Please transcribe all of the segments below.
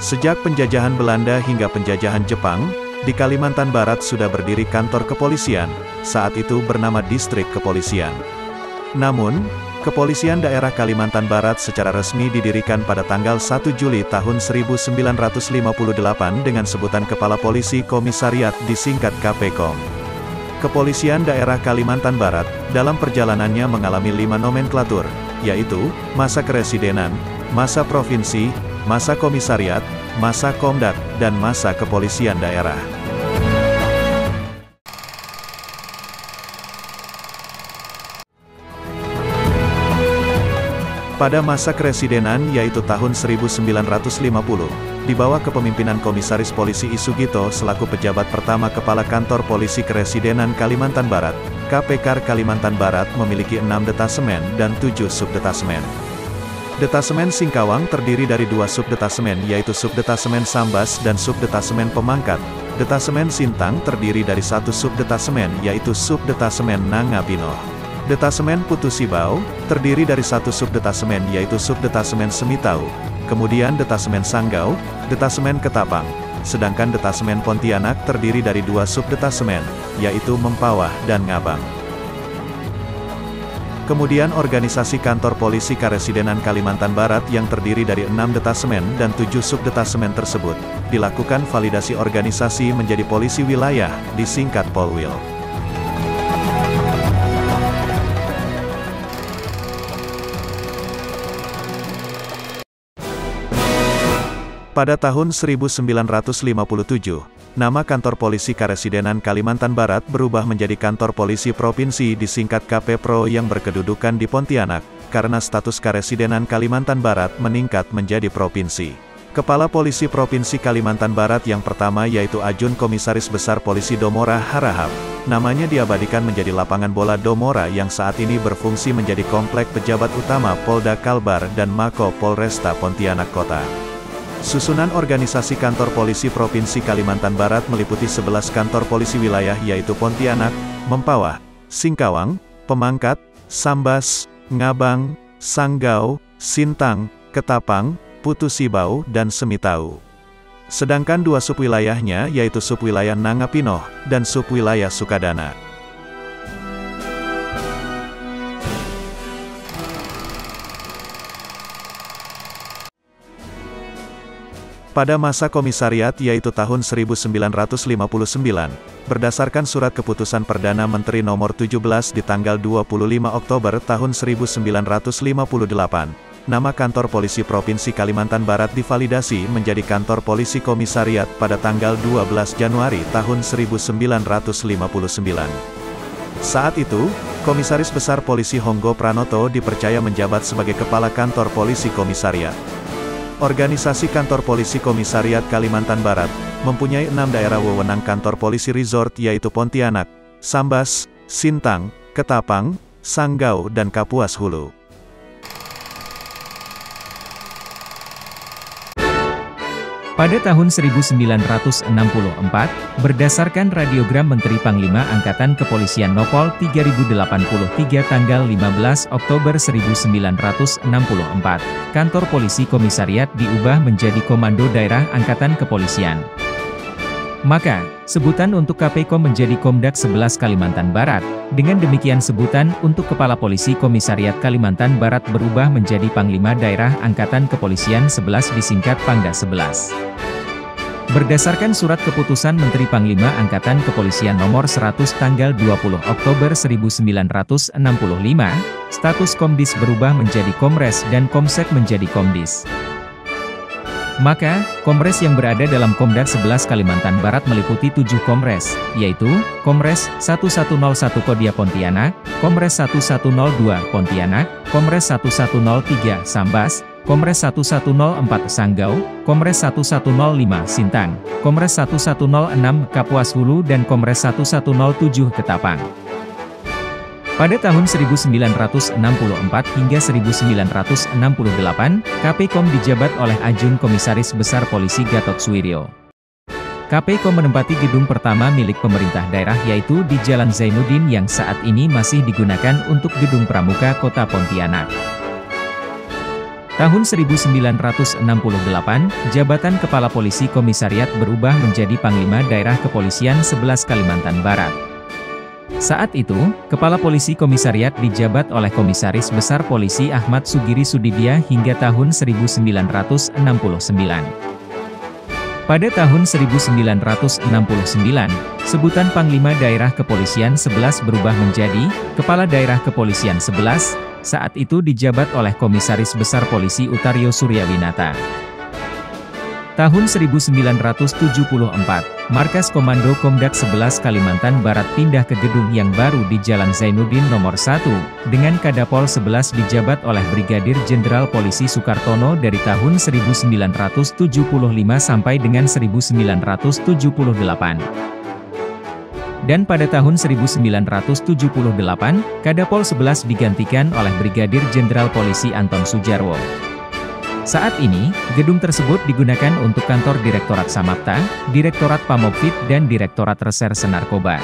Sejak penjajahan Belanda hingga penjajahan Jepang, di Kalimantan Barat sudah berdiri kantor kepolisian, saat itu bernama Distrik Kepolisian. Namun, Kepolisian Daerah Kalimantan Barat secara resmi didirikan pada tanggal 1 Juli tahun 1958 dengan sebutan Kepala Polisi Komisariat disingkat KPKOM. Kepolisian Daerah Kalimantan Barat, dalam perjalanannya mengalami 5 nomenklatur, yaitu, masa keresidenan, masa provinsi, masa komisariat, masa komdak, dan masa kepolisian daerah. Pada masa keresidenan yaitu tahun 1950, di bawah kepemimpinan Komisaris Polisi I. Sugito selaku pejabat pertama Kepala Kantor Polisi Keresidenan Kalimantan Barat, KPKAR Kalimantan Barat memiliki 6 detasemen dan 7 subdetasemen. Detasemen Singkawang terdiri dari 2 subdetasemen yaitu Subdetasemen Sambas dan Subdetasemen Pemangkat. Detasemen Sintang terdiri dari 1 subdetasemen yaitu Subdetasemen Nangapino. Detasemen Putu Sibau, terdiri dari 1 subdetasemen yaitu Subdetasemen Semitau, kemudian Detasemen Sanggau, Detasemen Ketapang, sedangkan Detasemen Pontianak terdiri dari 2 subdetasemen, yaitu Mempawah dan Ngabang. Kemudian organisasi kantor polisi Karesidenan Kalimantan Barat yang terdiri dari 6 detasemen dan 7 subdetasemen tersebut, dilakukan validasi organisasi menjadi polisi wilayah, disingkat Polwil. Pada tahun 1957, nama kantor polisi Karesidenan Kalimantan Barat berubah menjadi kantor polisi provinsi disingkat KPPRO yang berkedudukan di Pontianak, karena status Karesidenan Kalimantan Barat meningkat menjadi provinsi. Kepala Polisi Provinsi Kalimantan Barat yang pertama yaitu Ajun Komisaris Besar Polisi Domora Harahap. Namanya diabadikan menjadi Lapangan Bola Domora yang saat ini berfungsi menjadi komplek pejabat utama Polda Kalbar dan Mako Polresta Pontianak Kota. Susunan organisasi kantor polisi Provinsi Kalimantan Barat meliputi 11 kantor polisi wilayah yaitu Pontianak, Mempawah, Singkawang, Pemangkat, Sambas, Ngabang, Sanggau, Sintang, Ketapang, Putu Sibau, dan Semitau. Sedangkan 2 subwilayahnya yaitu subwilayah Nangapino dan subwilayah Sukadana. Pada masa komisariat yaitu tahun 1959, berdasarkan surat keputusan Perdana Menteri nomor 17 di tanggal 25 Oktober tahun 1958, nama kantor polisi Provinsi Kalimantan Barat divalidasi menjadi kantor polisi komisariat pada tanggal 12 Januari tahun 1959. Saat itu, Komisaris Besar Polisi Honggo Pranoto dipercaya menjabat sebagai Kepala Kantor Polisi Komisariat. Organisasi Kantor Polisi Komisariat Kalimantan Barat, mempunyai 6 daerah wewenang kantor polisi resort yaitu Pontianak, Sambas, Sintang, Ketapang, Sanggau dan Kapuas Hulu. Pada tahun 1964, berdasarkan radiogram Menteri Panglima Angkatan Kepolisian Nopol 3083 tanggal 15 Oktober 1964, kantor polisi komisariat diubah menjadi Komando Daerah Angkatan Kepolisian. Maka, sebutan untuk KPKOM menjadi Komdak 11 Kalimantan Barat. Dengan demikian sebutan untuk Kepala Polisi Komisariat Kalimantan Barat berubah menjadi Panglima Daerah Angkatan Kepolisian 11 disingkat Pangda 11. Berdasarkan surat keputusan Menteri Panglima Angkatan Kepolisian nomor 100 tanggal 20 Oktober 1965, status Komdis berubah menjadi Komres dan Komsek menjadi Komdis. Maka, Komres yang berada dalam Komdak 11 Kalimantan Barat meliputi 7 Komres, yaitu, Komres 1101 Kodia Pontianak, Komres 1102 Pontianak, Komres 1103 Sambas, Komres 1104 Sanggau, Komres 1105 Sintang, Komres 1106 Kapuas Hulu dan Komres 1107 Ketapang. Pada tahun 1964 hingga 1968, KPKOM dijabat oleh Ajun Komisaris Besar Polisi Gatot Suwiryo. KPKOM menempati gedung pertama milik pemerintah daerah yaitu di Jalan Zainuddin yang saat ini masih digunakan untuk Gedung Pramuka Kota Pontianak. Tahun 1968, jabatan Kepala Polisi Komisariat berubah menjadi Panglima Daerah Kepolisian 11 Kalimantan Barat. Saat itu, Kepala Polisi Komisariat dijabat oleh Komisaris Besar Polisi Ahmad Sugiri Sudibya hingga tahun 1969. Pada tahun 1969, sebutan Panglima Daerah Kepolisian 11 berubah menjadi Kepala Daerah Kepolisian 11, saat itu dijabat oleh Komisaris Besar Polisi Utario Suryawinata. Tahun 1974, Markas Komando Komdak 11 Kalimantan Barat pindah ke gedung yang baru di Jalan Zainuddin nomor 1, dengan Kadapol 11 dijabat oleh Brigadir Jenderal Polisi Sukartono dari tahun 1975 sampai dengan 1978. Dan pada tahun 1978, Kadapol 11 digantikan oleh Brigadir Jenderal Polisi Anton Sujarwo. Saat ini, gedung tersebut digunakan untuk kantor Direktorat Samapta, Direktorat Pamopfit dan Direktorat Reserse Narkoba.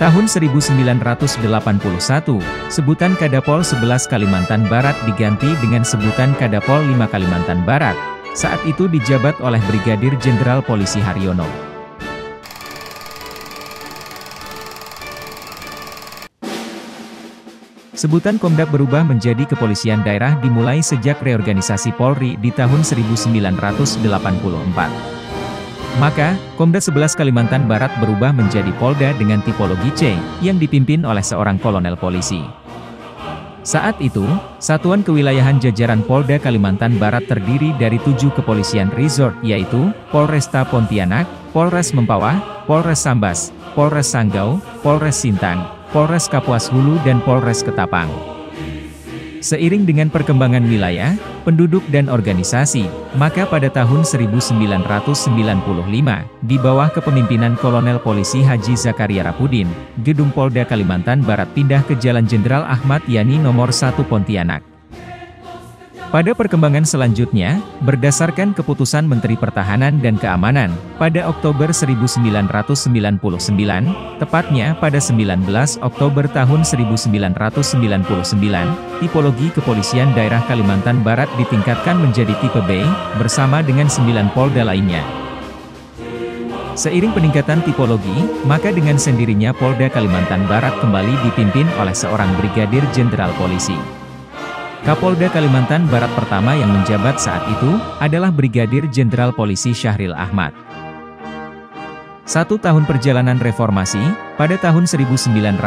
Tahun 1981, sebutan Kadapol 11 Kalimantan Barat diganti dengan sebutan Kadapol 5 Kalimantan Barat. Saat itu dijabat oleh Brigadir Jenderal Polisi Haryono. Sebutan Komdak berubah menjadi Kepolisian Daerah dimulai sejak reorganisasi Polri di tahun 1984. Maka, Komda 11 Kalimantan Barat berubah menjadi Polda dengan tipologi C, yang dipimpin oleh seorang kolonel polisi. Saat itu, Satuan Kewilayahan jajaran Polda Kalimantan Barat terdiri dari 7 kepolisian resort yaitu, Polresta Pontianak, Polres Mempawah, Polres Sambas, Polres Sanggau, Polres Sintang, Polres Kapuas Hulu dan Polres Ketapang. Seiring dengan perkembangan wilayah, penduduk dan organisasi, maka pada tahun 1995, di bawah kepemimpinan Kolonel Polisi Haji Zakaria Rapudin, gedung Polda Kalimantan Barat pindah ke Jalan Jenderal Ahmad Yani nomor 1 Pontianak. Pada perkembangan selanjutnya, berdasarkan keputusan Menteri Pertahanan dan Keamanan, pada Oktober 1999, tepatnya pada 19 Oktober tahun 1999, tipologi Kepolisian Daerah Kalimantan Barat ditingkatkan menjadi tipe B, bersama dengan 9 Polda lainnya. Seiring peningkatan tipologi, maka dengan sendirinya Polda Kalimantan Barat kembali dipimpin oleh seorang Brigadir Jenderal Polisi. Kapolda Kalimantan Barat pertama yang menjabat saat itu, adalah Brigadir Jenderal Polisi Syahril Ahmad. 1 tahun perjalanan reformasi, pada tahun 1999,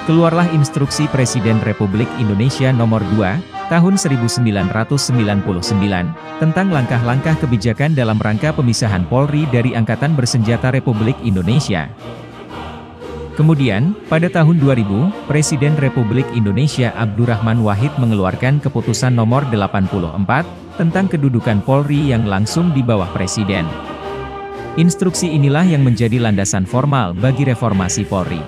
keluarlah Instruksi Presiden Republik Indonesia Nomor 2, tahun 1999, tentang langkah-langkah kebijakan dalam rangka pemisahan Polri dari Angkatan Bersenjata Republik Indonesia. Kemudian, pada tahun 2000, Presiden Republik Indonesia Abdurrahman Wahid mengeluarkan Keputusan Nomor 84, tentang kedudukan Polri yang langsung di bawah Presiden. Instruksi inilah yang menjadi landasan formal bagi reformasi Polri.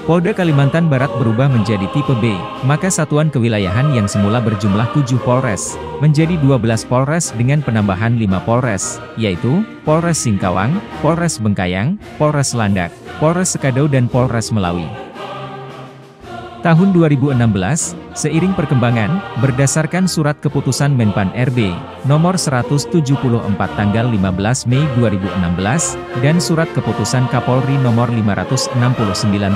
Polda Kalimantan Barat berubah menjadi tipe B, maka satuan kewilayahan yang semula berjumlah 7 Polres, menjadi 12 Polres dengan penambahan 5 Polres, yaitu, Polres Singkawang, Polres Bengkayang, Polres Landak, Polres Sekadau dan Polres Melawi. Tahun 2016, seiring perkembangan, berdasarkan Surat Keputusan Menpan RB, Nomor 174 tanggal 15 Mei 2016, dan Surat Keputusan Kapolri Nomor 569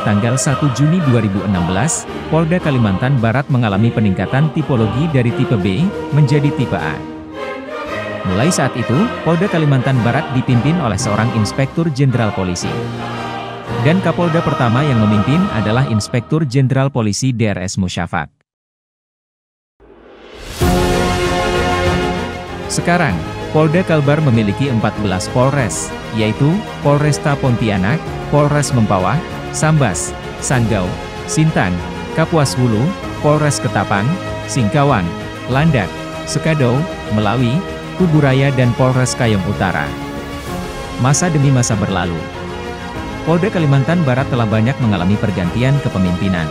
tanggal 1 Juni 2016, Polda Kalimantan Barat mengalami peningkatan tipologi dari tipe B, menjadi tipe A. Mulai saat itu, Polda Kalimantan Barat dipimpin oleh seorang Inspektur Jenderal Polisi. Dan Kapolda pertama yang memimpin adalah Inspektur Jenderal Polisi DRS Musyafaq. Sekarang, Polda Kalbar memiliki 14 Polres, yaitu, Polresta Pontianak, Polres Mempawah, Sambas, Sanggau, Sintang, Kapuas Hulu, Polres Ketapang, Singkawang, Landak, Sekadau, Melawi, Kuburaya dan Polres Kayong Utara. Masa demi masa berlalu, Polda Kalimantan Barat telah banyak mengalami pergantian kepemimpinan.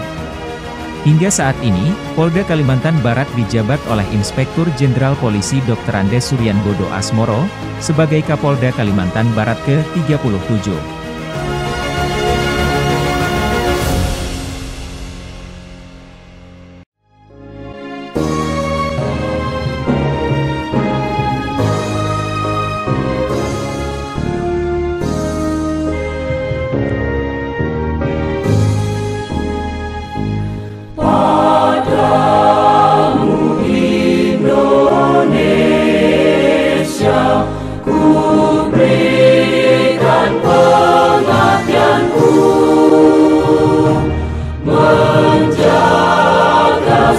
Hingga saat ini, Polda Kalimantan Barat dijabat oleh Inspektur Jenderal Polisi Dr. Andes Suryanbodo Asmoro, sebagai Kapolda Kalimantan Barat ke-37.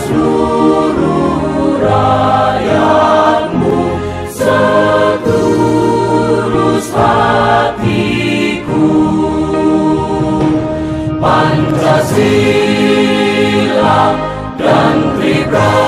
seluruh rakyatmu, setulus hatiku. Pancasila dan Tribra